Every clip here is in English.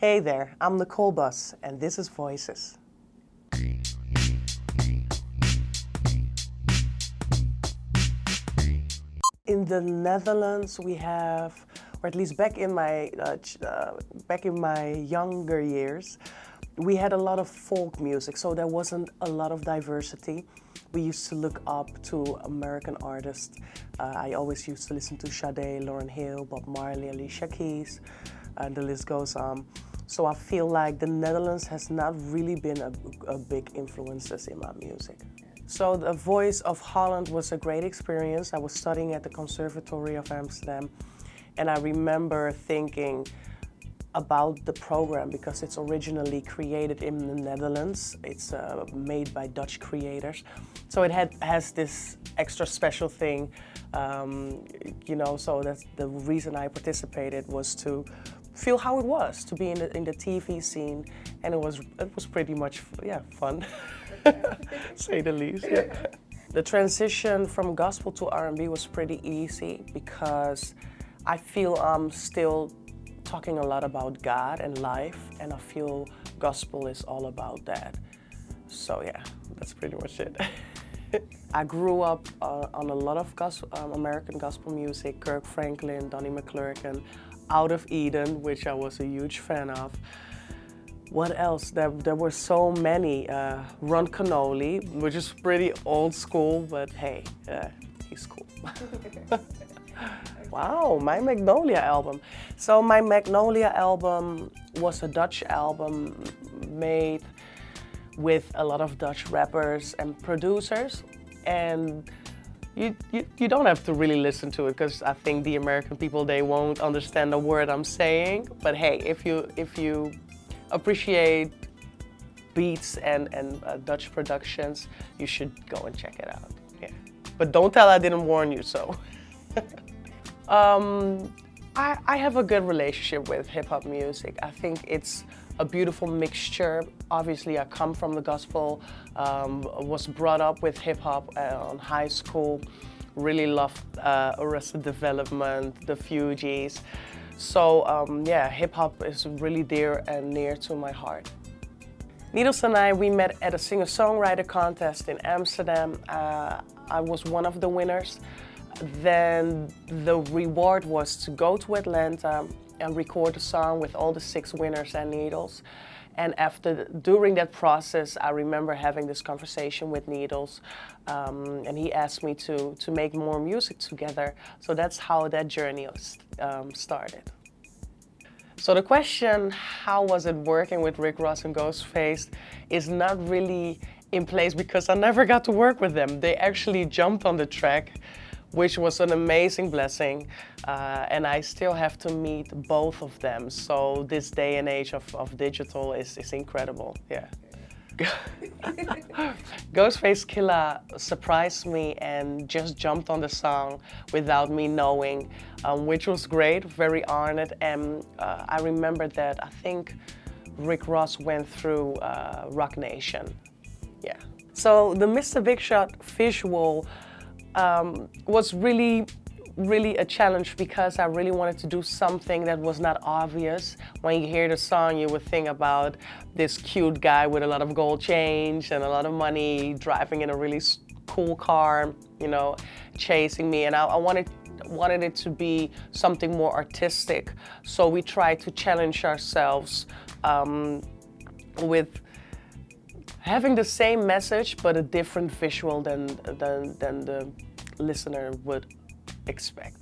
Hey there, I'm Nicole Bus, and this is Voices. In the Netherlands, we have, or at least back in my younger years, we had a lot of folk music, so there wasn't a lot of diversity. We used to look up to American artists. I always used to listen to Sade, Lauryn Hill, Bob Marley, Alicia Keys, and the list goes on. So I feel like the Netherlands has not really been a big influence in my music. So the Voice of Holland was a great experience. I was studying at the Conservatory of Amsterdam, and I remember thinking about the program because it's originally created in the Netherlands. It's made by Dutch creators. So it has this extra special thing, so that's the reason I participated, was to feel how it was to be in the TV scene, and it was pretty much fun, say the least. Yeah. The transition from gospel to R&B was pretty easy because I feel I'm still talking a lot about God and life, and I feel gospel is all about that. So yeah, that's pretty much it. I grew up on a lot of American gospel music, Kirk Franklin, Donnie McClurkin, Out of Eden, which I was a huge fan of. What else? There were so many. Ron Canoli, which is pretty old school, but hey, he's cool. Wow, my Magnolia album. So my Magnolia album was a Dutch album made with a lot of Dutch rappers and producers, and you don't have to really listen to it because I think the American people, they won't understand the word I'm saying. But hey, if you appreciate beats and Dutch productions, you should go and check it out. Yeah, but don't tell I didn't warn you. So. I have a good relationship with hip-hop music. I think it's a beautiful mixture. Obviously, I come from the gospel, was brought up with hip-hop in high school, really loved Arrested Development, the Fugees. So hip-hop is really dear and near to my heart. Needles and I, we met at a singer-songwriter contest in Amsterdam. I was one of the winners. Then the reward was to go to Atlanta and record a song with all the 6 winners and Needles. And during that process, I remember having this conversation with Needles, and he asked me to make more music together. So that's how that journey started. So the question, how was it working with Rick Ross and Ghostface, is not really in place because I never got to work with them. They actually jumped on the track, which was an amazing blessing, and I still have to meet both of them. So this day and age of digital is incredible, yeah. Ghostface Killah surprised me and just jumped on the song without me knowing, which was great, very honored. And I remember that I think Rick Ross went through Rock Nation, yeah. So the Mr. Big Shot visual was really a challenge because I really wanted to do something that was not obvious. When you hear the song, you would think about this cute guy with a lot of gold change and a lot of money driving in a really cool car, chasing me. And I wanted it to be something more artistic. So we tried to challenge ourselves with having the same message, but a different visual than the listener would expect.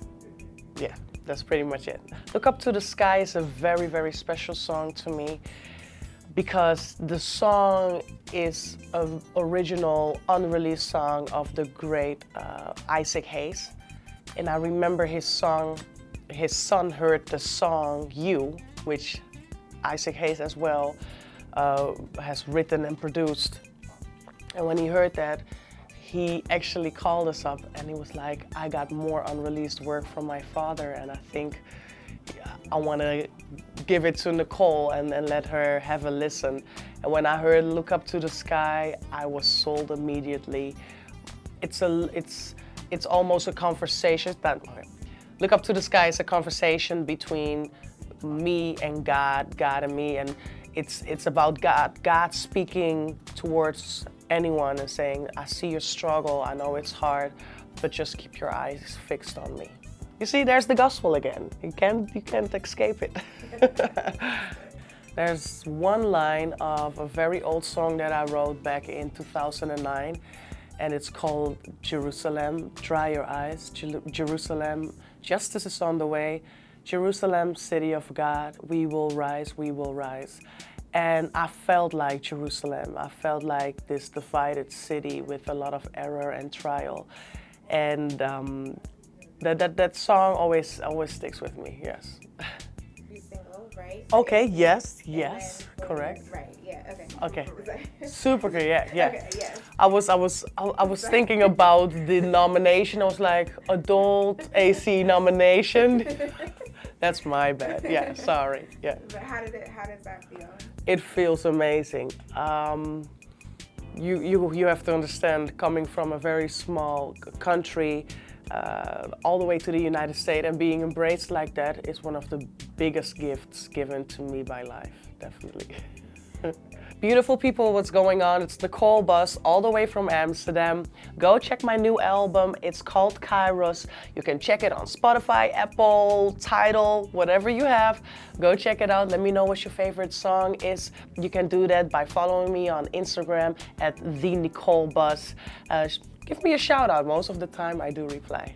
Yeah, that's pretty much it. Look Up to the Sky is a very, very special song to me because the song is an original, unreleased song of the great Isaac Hayes. And I remember his son heard the song You, which Isaac Hayes as well has written and produced. And when he heard that, he actually called us up and he was like, I got more unreleased work from my father, and I think I want to give it to Nicole and let her have a listen. And when I heard Look Up to the Sky, I was sold immediately. It's almost a conversation. Look Up to the Sky is a conversation between me and God and me, and it's about God speaking towards anyone and saying, I see your struggle, I know it's hard, but just keep your eyes fixed on me. You see, there's the gospel again. You can't escape it. There's one line of a very old song that I wrote back in 2009, and it's called Jerusalem, Dry Your Eyes. Jerusalem, justice is on the way. Jerusalem, city of God, we will rise, we will rise. And I felt like Jerusalem. I felt like this divided city with a lot of error and trial. And that song always sticks with me, yes. Right? Okay, yes, correct. Right, yeah, Okay. Super good, yeah. Okay, yes. I was thinking about the nomination. I was like, adult AC nomination. That's my bad. Yeah, sorry. Yeah. But how does that feel? It feels amazing. You have to understand, coming from a very small country, all the way to the United States, and being embraced like that is one of the biggest gifts given to me by life, definitely. Beautiful people, what's going on? It's Nicole Bus, all the way from Amsterdam. Go check my new album. It's called Kairos. You can check it on Spotify, Apple, Tidal, whatever you have. Go check it out. Let me know what your favorite song is. You can do that by following me on Instagram at @the Nicole Bus. Give me a shout out. Most of the time I do reply.